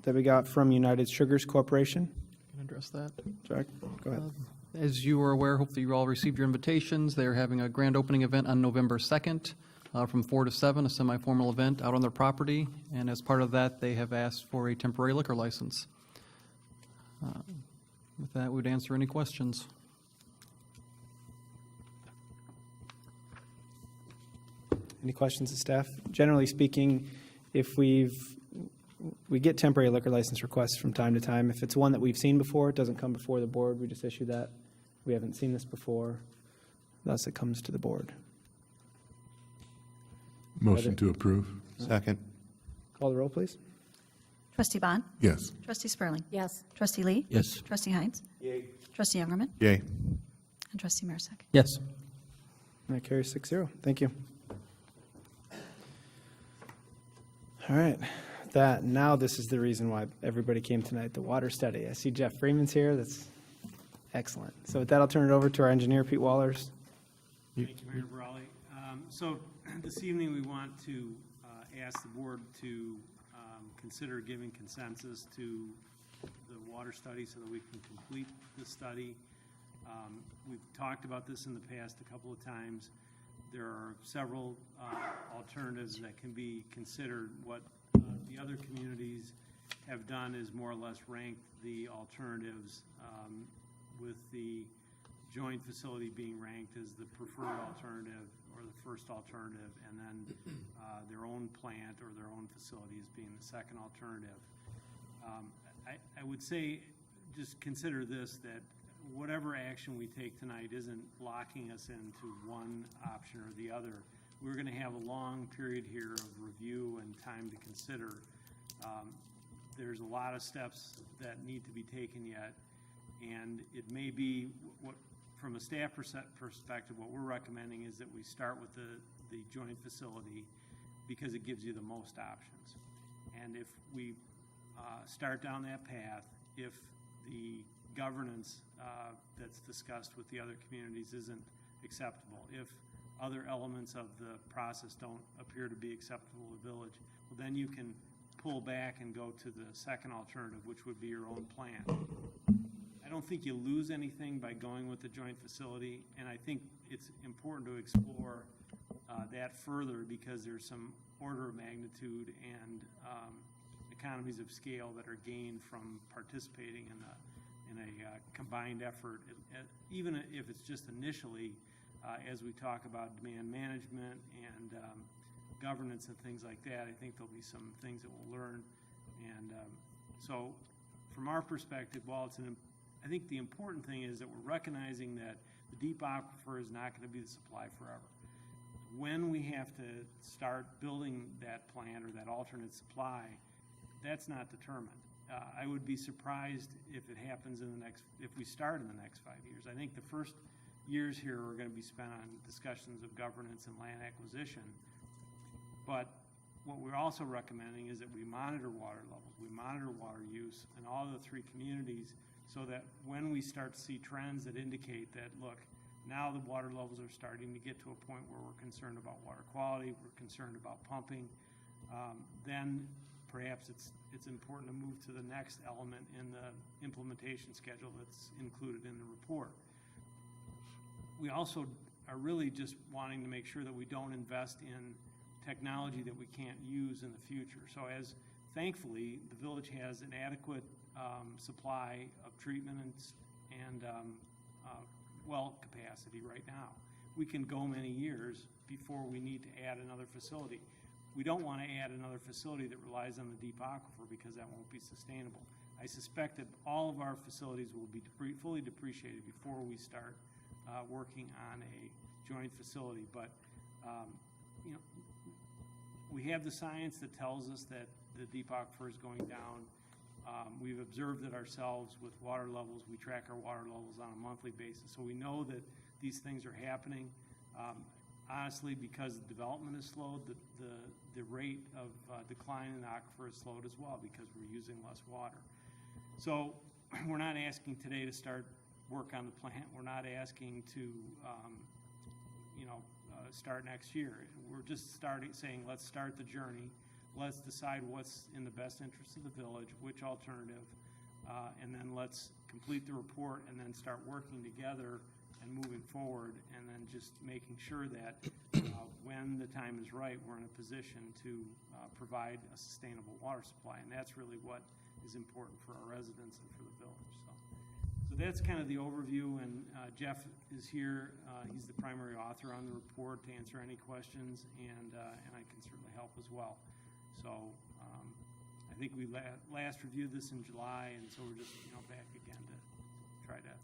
that we got from United Sugars Corporation. Can I address that? Jack, go ahead. As you are aware, hopefully you all received your invitations. They're having a grand opening event on November 2nd from 4 to 7, a semi-formal event out on their property. And as part of that, they have asked for a temporary liquor license. With that, we'd answer any questions. Any questions of staff? Generally speaking, if we get temporary liquor license requests from time to time. If it's one that we've seen before, it doesn't come before the board, we just issue that. We haven't seen this before, thus it comes to the board. Motion to approve. Second. Call the roll, please. Trustee Bond. Yes. Trustee Spurling. Yes. Trustee Lee. Yes. Trustee Heinz. Trustee Youngerman. Yay. And Trustee Marisak. Yes. And that carries 6-0. Thank you. All right. Now this is the reason why everybody came tonight, the water study. I see Jeff Freeman's here. That's excellent. So with that, I'll turn it over to our engineer, Pete Wallers. Thank you, Mayor Brawley. So this evening, we want to ask the board to consider giving consensus to the water study so that we can complete the study. We've talked about this in the past a couple of times. There are several alternatives that can be considered. What the other communities have done is more or less ranked the alternatives, with the joint facility being ranked as the preferred alternative or the first alternative, and then their own plant or their own facility as being the second alternative. I would say, just consider this, that whatever action we take tonight isn't locking us into one option or the other. We're going to have a long period here of review and time to consider. There's a lot of steps that need to be taken yet, and it may be, from a staff perspective, what we're recommending is that we start with the joint facility because it gives you the most options. And if we start down that path, if the governance that's discussed with the other communities isn't acceptable, if other elements of the process don't appear to be acceptable to the village, well, then you can pull back and go to the second alternative, which would be your own plan. I don't think you lose anything by going with the joint facility, and I think it's important to explore that further because there's some order of magnitude and economies of scale that are gained from participating in a combined effort, even if it's just initially, as we talk about demand management and governance and things like that. I think there'll be some things that we'll learn. And so from our perspective, while I think the important thing is that we're recognizing that the deep aquifer is not going to be the supply forever. When we have to start building that plant or that alternate supply, that's not determined. I would be surprised if it happens if we start in the next 5 years. I think the first years here are going to be spent on discussions of governance and land acquisition. But what we're also recommending is that we monitor water levels, we monitor water use in all the three communities so that when we start to see trends that indicate that, look, now the water levels are starting to get to a point where we're concerned about water quality, we're concerned about pumping, then perhaps it's important to move to the next element in the implementation schedule that's included in the report. We also are really just wanting to make sure that we don't invest in technology that we can't use in the future. So thankfully, the village has an adequate supply of treatment and well capacity right now. We can go many years before we need to add another facility. We don't want to add another facility that relies on the deep aquifer because that won't be sustainable. I suspect that all of our facilities will be fully depreciated before we start working on a joint facility. But, you know, we have the science that tells us that the deep aquifer is going down. We've observed it ourselves with water levels. We track our water levels on a monthly basis. So we know that these things are happening. Honestly, because the development is slowed, the rate of decline in the aquifer is slowed as well because we're using less water. So we're not asking today to start work on the plant. We're not asking to, start next year. We're just saying, let's start the journey. Let's decide what's in the best interest of the village, which alternative, and then let's complete the report and then start working together and moving forward, and then just making sure that when the time is right, we're in a position to provide a sustainable water supply. And that's really what is important for our residents and for the village. So that's kind of the overview, and Jeff is here. He's the primary author on the report to answer any questions, and I can certainly help as well. So I think we last reviewed this in July, and so we're just back again to try to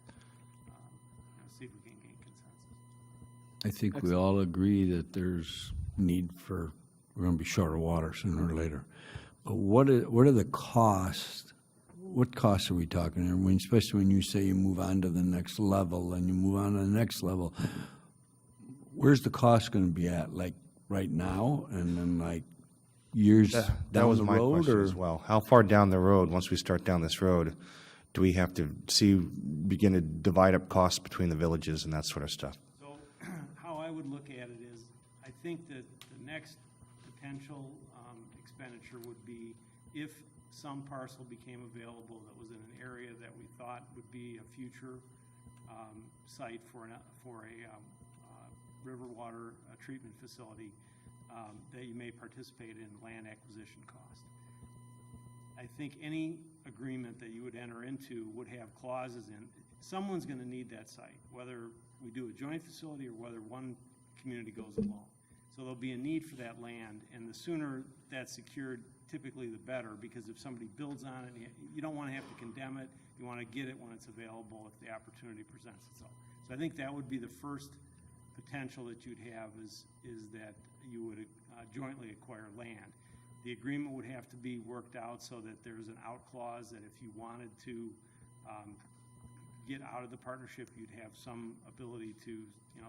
see if we can gain consensus. I think we all agree that there's need for, we're going to be short of water sooner or later. But what are the costs? What costs are we talking here? Especially when you say you move on to the next level and you move on to the next level, where's the cost going to be at? Like right now, and then like years That down was the my road, question or as well. How far down the road, once we start down this road, do we have to begin to divide up costs between the villages and that sort of stuff? So how I would look at it is, I think that the next potential expenditure would be if some parcel became available that was in an area that we thought would be a future site for a river water treatment facility, that you may participate in land acquisition cost. I think any agreement that you would enter into would have clauses in. Someone's going to need that site, whether we do a joint facility or whether one community goes alone. So there'll be a need for that land, and the sooner that's secured, typically the better, because if somebody builds on it, you don't want to have to condemn it. You want to get it when it's available if the opportunity presents itself. So I think that would be the first potential that you'd have is that you would jointly acquire land. The agreement would have to be worked out so that there's an out clause that if you wanted to get out of the partnership, you'd have some ability to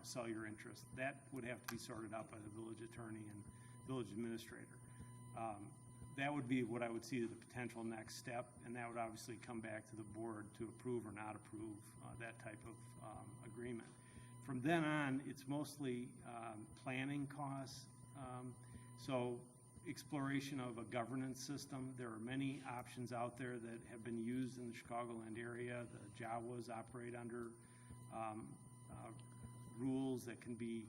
sell your interest. That would have to be sorted out by the village attorney and village administrator. That would be what I would see as the potential next step, and that would obviously come back to the board to approve or not approve that type of agreement. From then on, it's mostly planning costs. So exploration of a governance system. There are many options out there that have been used in the Chicagoland area. The Jawas operate under rules that can be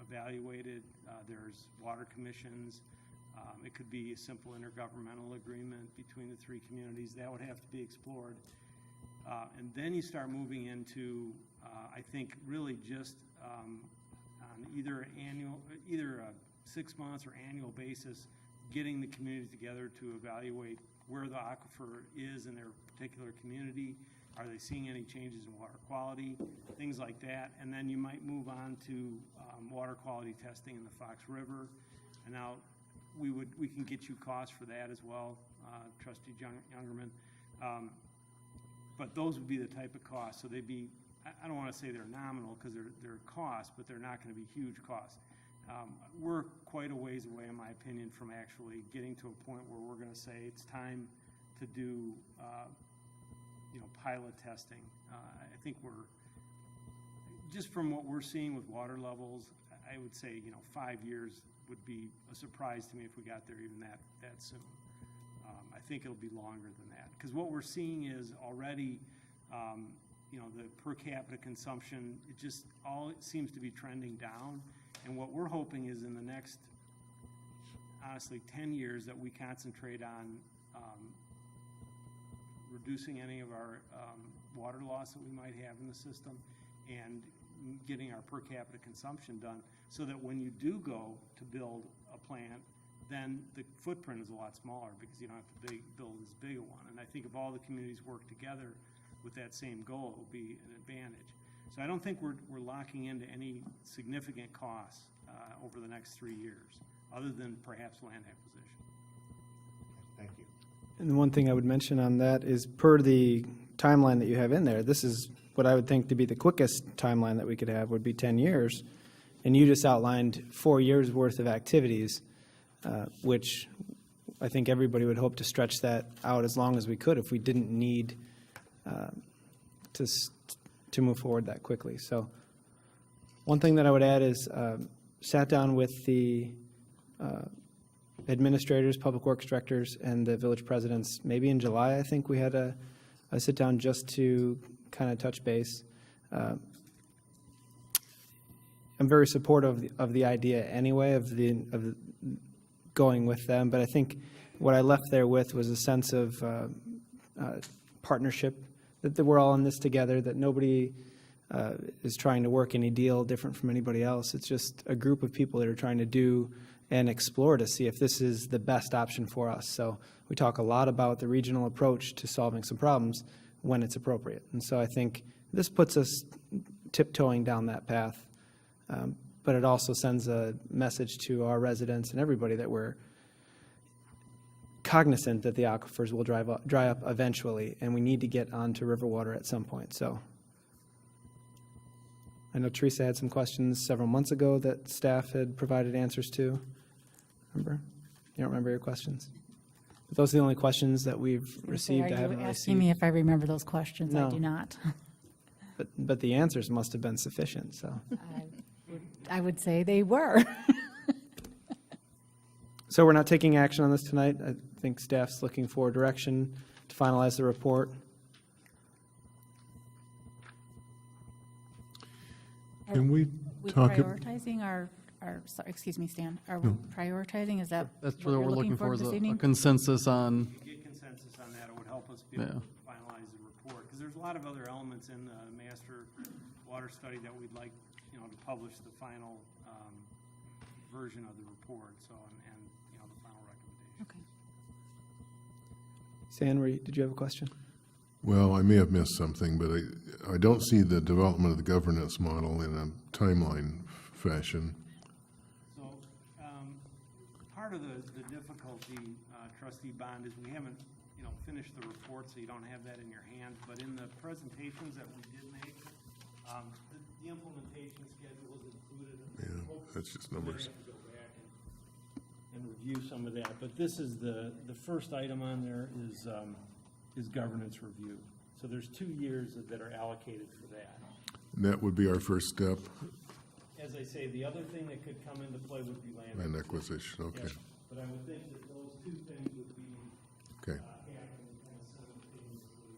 evaluated. There's water commissions. It could be a simple intergovernmental agreement between the three communities. That would have to be explored. And then you start moving into, I think, really just on either a 6 months or annual basis, getting the community together to evaluate where the aquifer is in their particular community. Are they seeing any changes in water quality? Things like that. And then you might move on to water quality testing in the Fox River. And now we can get you costs for that as well, Trustee Youngerman. But those would be the type of costs. So they'd be, I don't want to say they're nominal because they're costs, but they're not going to be huge costs. We're quite a ways away, in my opinion, from actually getting to a point where we're going to say it's time to do, pilot testing. I think we're, just from what we're seeing with water levels, I would say, 5 years would be a surprise to me if we got there even that soon. I think it'll be longer than that. Because what we're seeing is already, the per capita consumption, it seems to be trending down. And what we're hoping is in the next, honestly, 10 years that we concentrate on reducing any of our water loss that we might have in the system and getting our per capita consumption done so that when you do go to build a plant, then the footprint is a lot smaller because you don't have to build as big a one. And I think if all the communities work together with that same goal, it will be an advantage. So I don't think we're locking into any significant costs over the next 3 years, other than perhaps land acquisition. Thank you. And one thing I would mention on that is per the timeline that you have in there, this is what I would think to be the quickest timeline that we could have would be 10 years. And you just outlined 4 years' worth of activities, which I think everybody would hope to stretch that out as long as we could if we didn't need to move forward that quickly. So one thing that I would add is sat down with the administrators, public works directors, and the village presidents. Maybe in July, I think we had a sit down just to kind of touch base. I'm very supportive of the idea anyway of going with them, but I think what I left there with was a sense of partnership, that we're all in this together, that nobody is trying to work any deal different from anybody else. It's just a group of people that are trying to do and explore to see if this is the best option for us. So we talk a lot about the regional approach to solving some problems when it's appropriate. And so I think this puts us tiptoeing down that path, but it also sends a message to our residents and everybody that we're cognizant that the aquifers will dry up eventually, and we need to get onto river water at some point. So I know Teresa had some questions several months ago that staff had provided answers to. Remember? You don't remember your questions? But those are the only questions that we've received. I haven't Are you really asking me seen. if I remember those questions? I No. do not. But the answers must have been sufficient, so. I would say they were. So we're not taking action on this tonight. I think staff's looking for direction to finalize the report. Can we We talk? prioritizing sorry, excuse me, Stan, are we prioritizing, is that That's what what you're we're looking for, is this a evening? consensus on, Get consensus on that, it would help us be able Yeah. to finalize the report, because there's a lot of other elements in the master water study that we'd like, to publish the final version of the report, so, and the final recommendation. Okay. Stan, did you have a question? Well, I may have missed something, but I don't see the development of the governance model in a timeline fashion. So, part of the difficulty, trustee Bond, is we haven't, finished the report, so you don't have that in your hand, but in the presentations that we did make, the implementation schedule is included. Yeah, that's just numbers. We're gonna have to go back and review some of that, but this is the first item on there is governance review. So there's 2 years that are allocated for that. That would be our first step, As I say, the other thing that could come into play would be land. land acquisition, okay, Yes, but I would think that those two things would be okay. happening kind of simultaneously.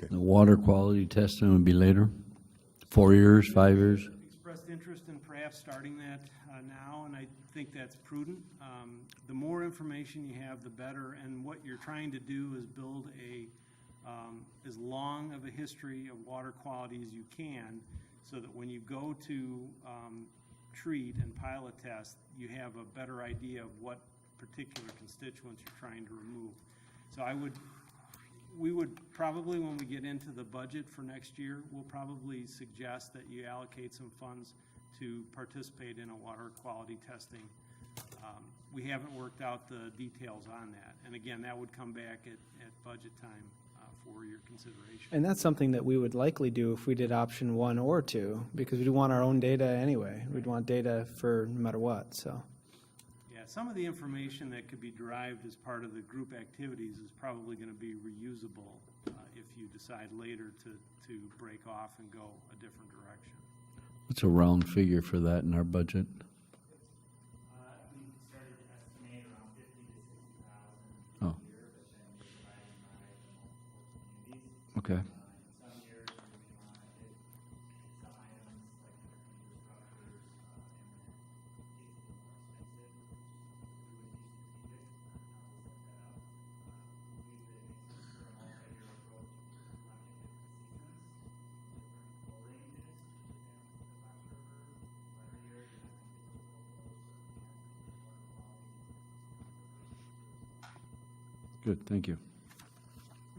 Yes. The water quality testing would be later? 4 years, 5 years? Expressed interest in perhaps starting that now, and I think that's prudent. The more information you have, the better, and what you're trying to do is build as long of a history of water quality as you can, so that when you go to treat and pilot test, you have a better idea of what particular constituents you're trying to remove. So we would probably, when we get into the budget for next year, we'll probably suggest that you allocate some funds to participate in a water quality testing. We haven't worked out the details on that. And again, that would come back at budget time for your consideration. And that's something that we would likely do if we did option 1 or 2, because we want our own data anyway. We'd want data for no matter what, so. Yeah, some of the information that could be derived as part of the group activities is probably going to be reusable if you decide later to break off and go a different direction. What's a round figure for that in our budget? We started to estimate around 50 to 60,000 Oh. a year, but then we're dividing by multiple communities. Okay. In some years, we may want to hit some items like infrastructures, and then it's a little more expensive. We would be strategic on how we set that up. We believe that it makes sense for a multi-year approach, because we want to hit different seasons, different flow ranges, depending on the Fox River. Every year, you're not going to get the flow Good, thank you.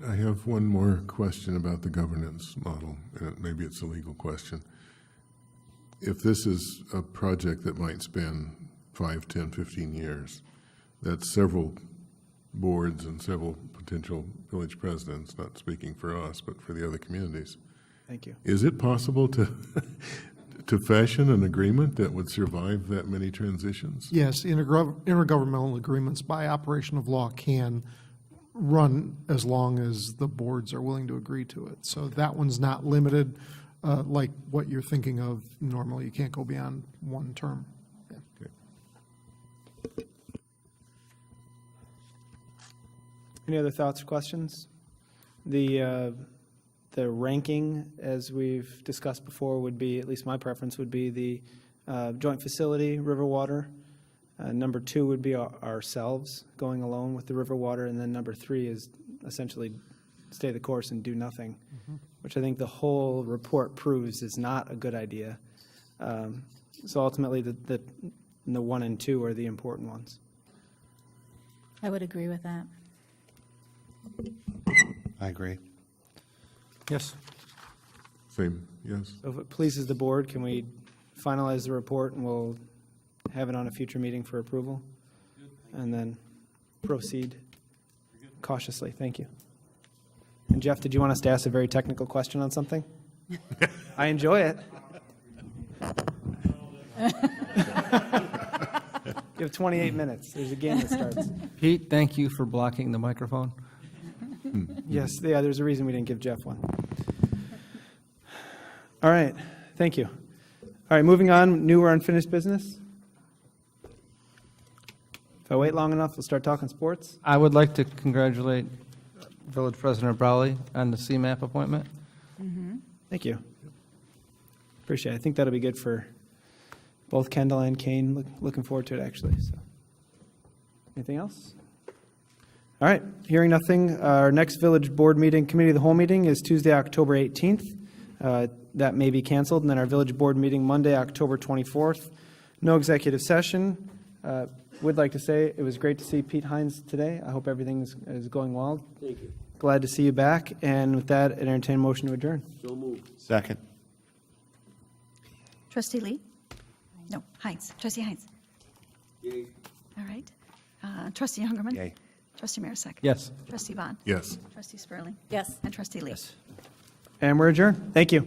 I have one more question about the governance model, and maybe it's a legal question. If this is a project that might span 5, 10, 15 years, that's several boards and several potential village presidents, not speaking for us, but for the other communities. Thank you. Is it possible to to fashion an agreement that would survive that many transitions? Yes, intergovernmental agreements by operation of law can run as long as the boards are willing to agree to it. So that one's not limited like what you're thinking of normally. You can't go beyond one term. Yeah. Okay. Any other thoughts or questions? The ranking, as we've discussed before, would be, at least my preference, would be the joint facility, Riverwater. Number 2 would be ourselves going alone with the Riverwater, and then number 3 is essentially stay the course and do nothing, which I think the whole report proves is not a good idea. So ultimately, the 1 and 2 are the important ones. I would agree with that. I agree. Yes. Same, yes. So if it pleases the board, can we finalize the report and we'll have it on a future meeting for approval? And then proceed cautiously. Thank you. And Jeff, did you want us to ask a very technical question on something? I enjoy it. You have 28 minutes. There's a game that starts. Pete, thank you for blocking the microphone. Yes, yeah, there's a reason we didn't give Jeff one. All right, thank you. All right, moving on, new or unfinished business? If I wait long enough, we'll start talking sports. I would like to congratulate Village President Brawley on the CMAP appointment. Thank you. Appreciate it. I think that'll be good for both Kendall and Kane. Looking forward to it, actually. So, anything else? All right, hearing nothing, our next village board meeting, committee of the whole meeting is Tuesday, October 18th. That may be canceled, and then our village board meeting Monday, October 24th. No executive session. Would like to say it was great to see Pete Hines today. I hope everything is going well. Thank you. Glad to see you back, and with that, entertain a motion to adjourn. So moved. Second. Trustee Lee? No, Hines. Trustee Hines? Yay. All right. Trustee Youngerman? Yay. Trustee Marisak? Yes. Trustee Bond? Yes. Trustee Spurling? Yes. And Trustee Lee? And we're adjourned. Thank you.